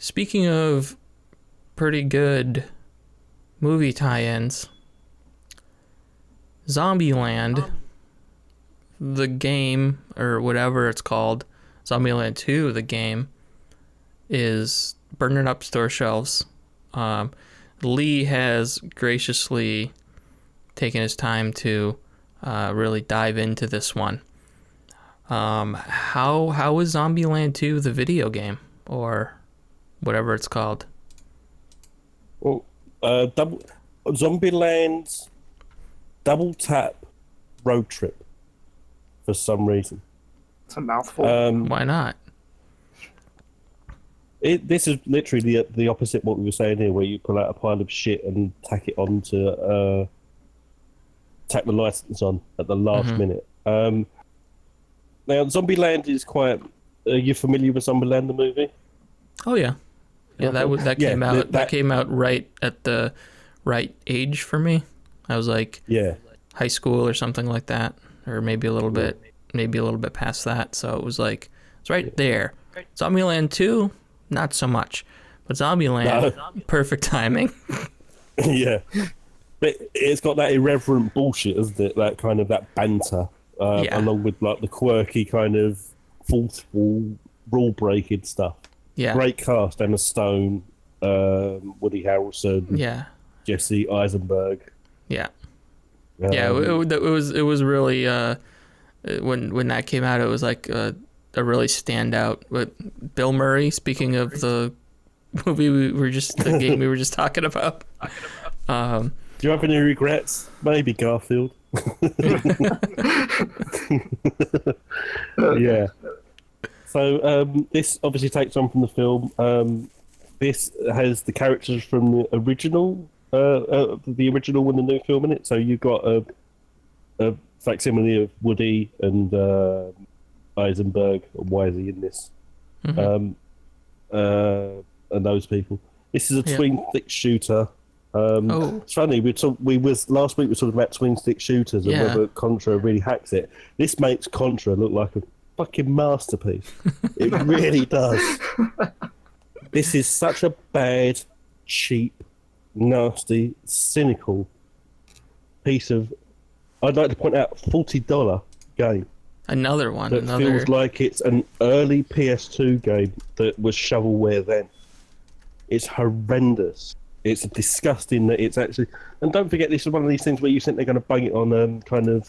Speaking of pretty good movie tie-ins, Zombieland, the game, or whatever it's called, Zombieland 2, the game, is burning up store shelves. Leigh has graciously taken his time to really dive into this one. How is Zombieland 2 the video game, or whatever it's called? Well, Zombieland's double tap road trip for some reason. It's a mouthful. Why not? This is literally the opposite of what we were saying here, where you pull out a pile of shit and tack it on to tack the license on at the last minute. Now, Zombieland is quite. Are you familiar with Zombieland, the movie? Oh yeah, yeah. That Yeah, came out. That came out right at the right age for me. I was like, high school or something like that, or maybe a little bit past that. So it was like it's right there. Zombieland 2, not so much, but Zombieland, perfect timing. Yeah, but it's got that irreverent bullshit, isn't it? That kind of that banter, along with like the quirky kind of forceful rule breaking stuff. Yeah, great cast: Emma Stone, Woody Harrelson, Jesse Eisenberg. Yeah, it was really when that came out, it was like a really standout. But Bill Murray, speaking of the movie the game we were just talking about. Do you have any regrets? Maybe Garfield. Yeah. So this obviously takes on from the film. This has the characters from the original and the new film in it. So you've got a facsimile of Woody and Eisenberg. Why is he in this? And those people. This is a twin stick shooter. It's funny. Last week we were talking about twin stick shooters and whether Contra really hacks it. This makes Contra look like a fucking masterpiece. It really does. This is such a bad, cheap, nasty, cynical piece of, I'd like to point out, $40 game. Another one. That feels like it's an early PS2 game that was shovelware then. It's horrendous. It's disgusting that it's actually... And don't forget, this is one of these things where you think they're going to bang it on kind of...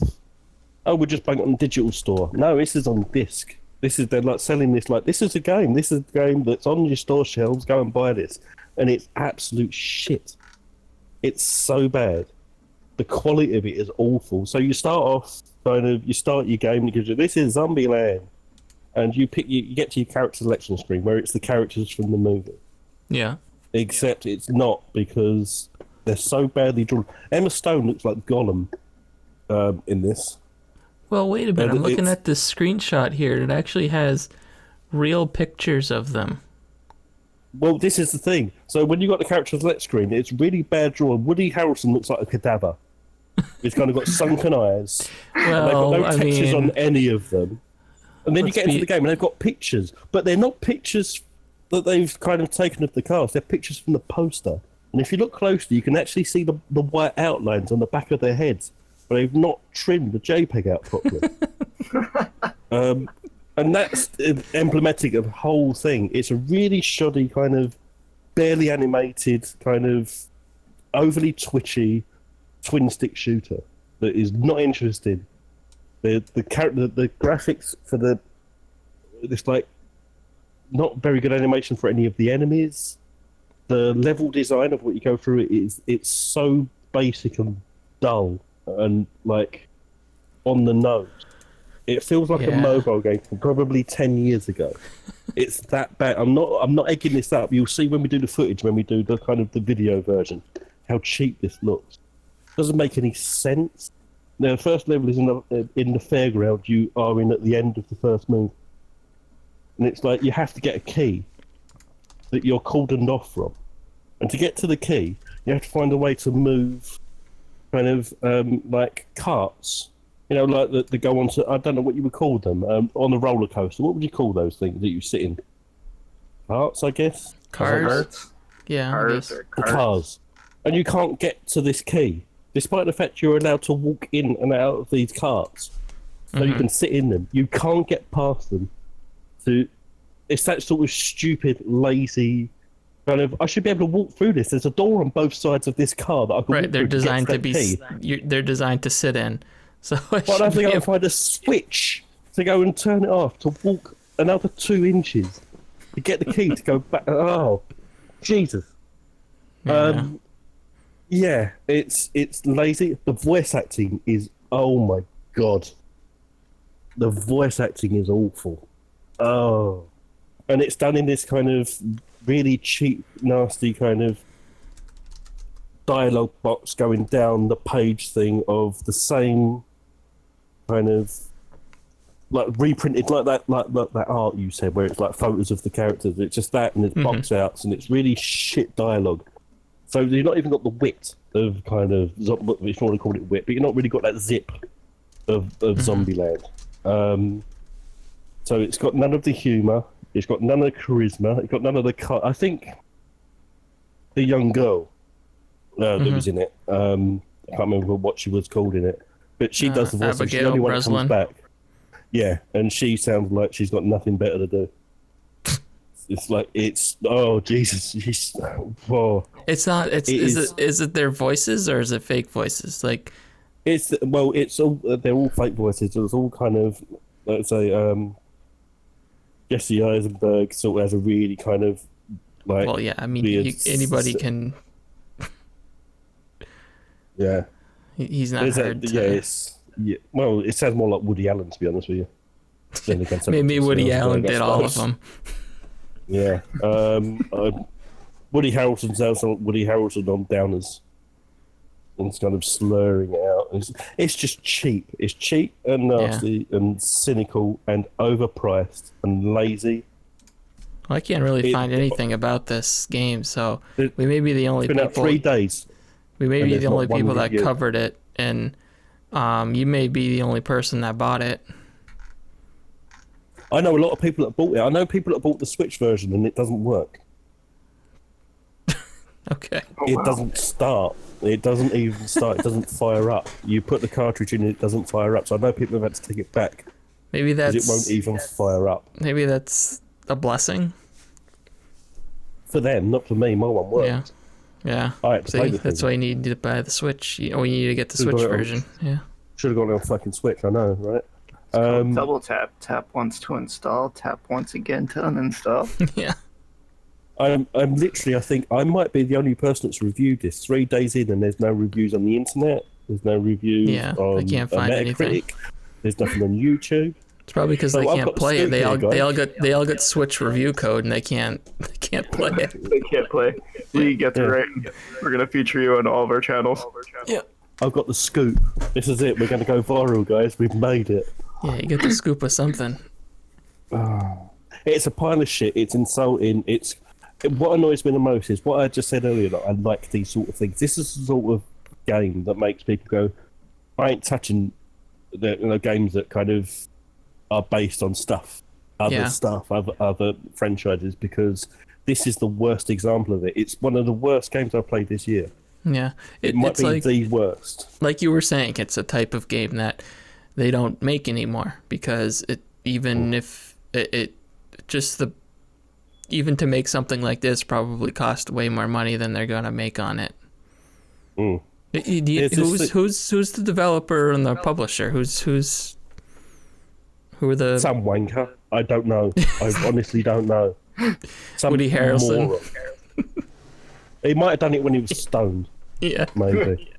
Oh, we'll just bang it on the digital store. No, this is on disc. They're like selling this like, this is a game. This is a game that's on your store shelves. Go and buy this. And it's absolute shit. It's so bad. The quality of it is awful. So you start off, you start your game and it gives you, this is Zombieland. And you get to your character selection screen where it's the characters from the movie. Yeah. Except it's not, because they're so badly drawn. Emma Stone looks like Gollum in this. Well, wait a minute. I'm looking at this screenshot here. It actually has real pictures of them. Well, this is the thing. So when you got the character select screen, it's really bad drawn. Woody Harrelson looks like a cadaver. He's kind of got sunken eyes. Well, they've got no textures on any of them. And then you get into the game and they've got pictures. But they're not pictures that they've kind of taken of the cast. They're pictures from the poster. And if you look closely, you can actually see the white outlines on the back of their heads. But they've not trimmed the JPEG out properly. And that's emblematic of the whole thing. It's a really shoddy kind of barely animated, kind of overly twitchy twin stick shooter that is not interesting. The graphics for this like not very good animation for any of the enemies. The level design of what you go through it's so basic and dull and like on the nose. It feels like a mobile game from probably 10 years ago. It's that bad. I'm not egging this up. You'll see when we do the footage, when we do the kind of the video version, how cheap this looks. Doesn't make any sense. Now, the first level is in the fairground you are in at the end of the first move. And it's like you have to get a key that you're cordoned off from. And to get to the key, you have to find a way to move kind of like carts. You know, like that go on to, I don't know what you would call them, on a roller coaster. What would you call those things that you sit in? Carts, I guess? Cars. Yeah. I Cars guess. or The cars. cars. And you can't get to this key, despite the fact you're allowed to walk in and out of these cars. So you can sit in them. You can't get past them. So it's that sort of stupid, lazy kind of. I should be able to walk through this. There's a door on both sides of this car that I can Right. walk They're through designed to get be. that key. They're designed to sit in. So I But I should think be I can able- find a switch to go and turn it off to walk another 2 inches to get the key to go back. Oh, Jesus. Yeah. Yeah, it's lazy. The voice acting is, oh my god. The voice acting is awful. Oh. And it's done in this kind of really cheap, nasty kind of dialogue box going down the page thing of the same kind of like reprinted like that art you said where it's like photos of the characters. It's just that and it's box outs and it's really shit dialogue. So you've not even got the wit of kind of, if you want to call it wit, but you've not really got that zip of Zombieland. So it's got none of the humour, it's got none of the charisma, it's got none of the... I think the young girl that was in it, I can't remember what she was called in it, but she does the voice. She's the Abigail only one that Breslin. comes back. Yeah, and she sounds like she's got nothing better to do. It's like oh Jesus, whoa. It's not. Is it their voices or is it fake voices? Like, It's all they're all fake voices. It's all kind of, let's say, Jesse Eisenberg sort of has a really kind of like. well, yeah. I mean, weird anybody can. Yeah. He's not There's hard. yeah. Well, it sounds more like Woody Allen, to be honest with you. Then again, Maybe Woody Eisenberg, Allen I did all of suppose. them. Yeah. Woody Harrelson sounds like Woody Harrelson on Downers. And it's kind of slurring it out. It's just cheap. It's cheap and nasty and cynical and overpriced and lazy. Well, I can't really find anything about this game, so It- we may be the only It's been out people. 3 days. We may and be there's the only not one people that review. covered it, and you may be the only person that bought it. I know a lot of people that bought it. I know people that bought the Switch version and it doesn't work. Okay. It doesn't start. It doesn't even start. It doesn't fire up. You put the cartridge in, it doesn't fire up. So I know people have had to take it back Maybe because that's it won't even fire up. maybe that's a blessing. For them, not for me. My one worked. Yeah. Yeah. I had to play See, the that's thing. why you need to buy the Switch. You need to get the Should've Switch got it on- version. Yeah. Should have gone on fucking Switch. I know, right? Double tap. Tap once to install. Tap once again to uninstall. Yeah. I'm literally. I think I might be the only person that's reviewed this 3 days in, and there's no reviews on the internet. There's no reviews Yeah, I on can't find Metacritic. anything. There's nothing on YouTube. It's probably because So they I've can't got the play it. scoop here, They all got Switch review code and they can't play it. They can't play. Leigh, get the Yeah. rating. We're gonna feature you on all of our channels. Yeah. I've got the scoop. This is it. We're going to go viral, guys. We've made it. Yeah, you get the scoop of something. It's a pile of shit. It's insulting. It's what annoys me the most is what I just said earlier. That I like these sort of things. This is the sort of game that makes people go, "I ain't touching the games that kind of are based on other franchises," because this is the worst example of it. It's one of the worst games I've played this year. Yeah. It might It's be like the worst. like you were saying, it's a type of game that they don't make anymore because even to make something like this probably cost way more money than they're gonna make on it. Mm. Who's the developer and the publisher? Who are the Some wanker. I don't know. I honestly don't know. Some Woody Harrelson. moron. He might have done it when he was stoned. yeah? Maybe.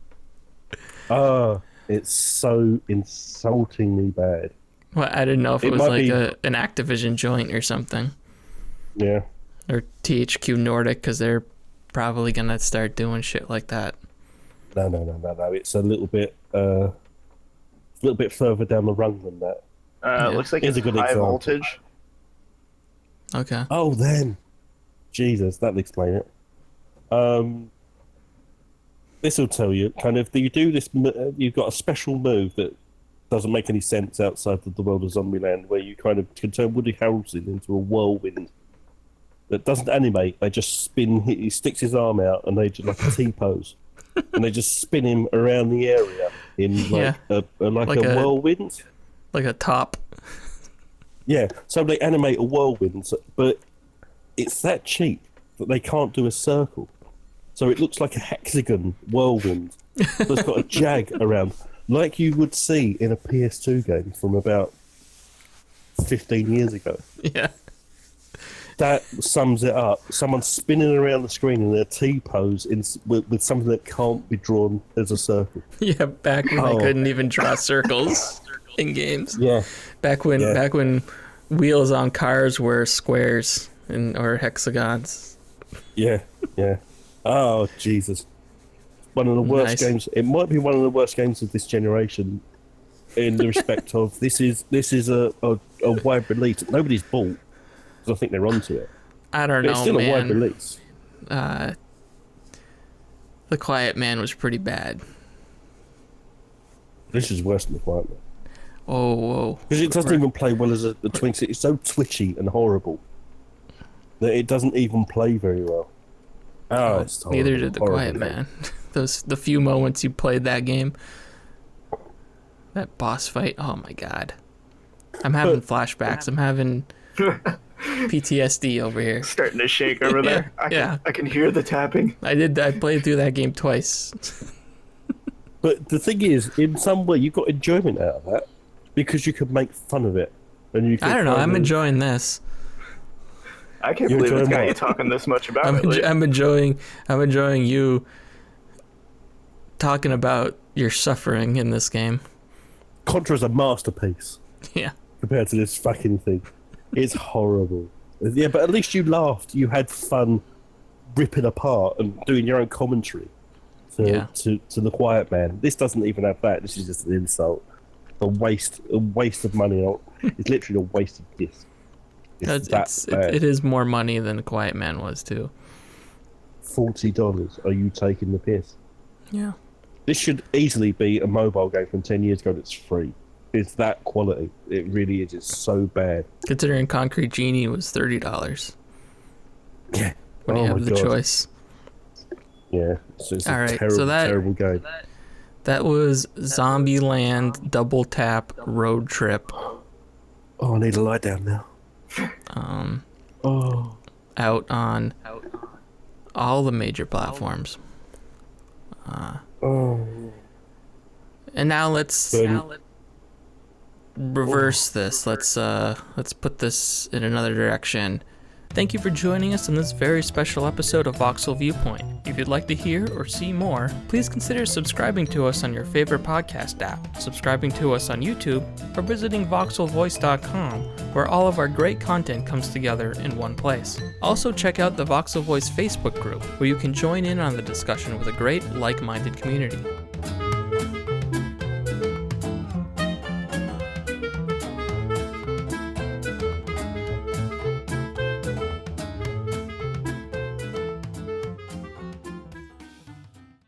It's so insultingly bad. Well, I didn't know if it was might like be- an Activision joint or something, Yeah. or THQ Nordic, because they're probably gonna start doing shit like that. No. It's a little bit further down the run than that. Yeah. Looks like Here's it's a good high example. voltage. Okay. Oh, then. Jesus, that'll explain it. This will tell you, kind of, you do this, you've got a special move that doesn't make any sense outside of the world of Zombieland, where you kind of can turn Woody Harrelson into a whirlwind. that doesn't animate. They just spin. He sticks his arm out, and they just like a T pose, and they just spin him around the area in like a whirlwind, like a top. Yeah, so they animate a whirlwind, but it's that cheap that they can't do a circle. So it looks like a hexagon whirlwind. So it's got a jag around, like you would see in a PS2 game from about 15 years ago. Yeah. That sums it up. Someone spinning around the screen in a T-pose with something that can't be drawn as a circle. Yeah, back when they couldn't even draw circles in games. Yeah. Back when wheels on cars were squares or hexagons. Yeah, yeah. Oh, Jesus. One of the worst games. It might be one of the worst games of this generation in the respect of this is a wide release that nobody's bought. I think they're onto it. I don't know, it's still man. a wide release. The Quiet Man was pretty bad. This is worse than The Quiet Man. Oh, whoa. Because it doesn't even play well as a twin stick. It's so twitchy and horrible that it doesn't even play very well. Oh, it's horrible. Neither did The Quiet Man. The few moments you played that game, that boss fight, oh my god. I'm having flashbacks. I'm having PTSD over here. Starting to shake over there. I can hear the tapping. I played through that game twice. But the thing is, in some way, you got enjoyment out of that because you could make fun of it. And you. I don't know. I'm enjoying this. I can't believe it's got you talking this much about it. I'm enjoying you talking about your suffering in this game. Contra's a masterpiece. Yeah. Compared to this fucking thing. It's horrible. Yeah, but at least you laughed. You had fun ripping apart and doing your own commentary to The Quiet Man. This doesn't even have that. This is just an insult. A waste of money. It's literally a wasted disc. It is more money than The Quiet Man was, too. $40. Are you taking the piss? Yeah. This should easily be a mobile game from 10 years ago that's free. It's that quality. It really is. It's so bad. Considering Concrete Genie was $30. Yeah. When you have the choice. Yeah. So it's all a right, terrible game. That was Zombieland Double Tap Road Trip. Oh, I need to lie down now. Out on all the major platforms. And now let's reverse this. Let's put this in another direction. Thank you for joining us on this very special episode of Voxel Viewpoint. If you'd like to hear or see more, please consider subscribing to us on your favorite podcast app, subscribing to us on YouTube, or visiting voxelvoice.com, where all of our great content comes together in one place. Also check out the Voxel Voice Facebook group, where you can join in on the discussion with a great like-minded community.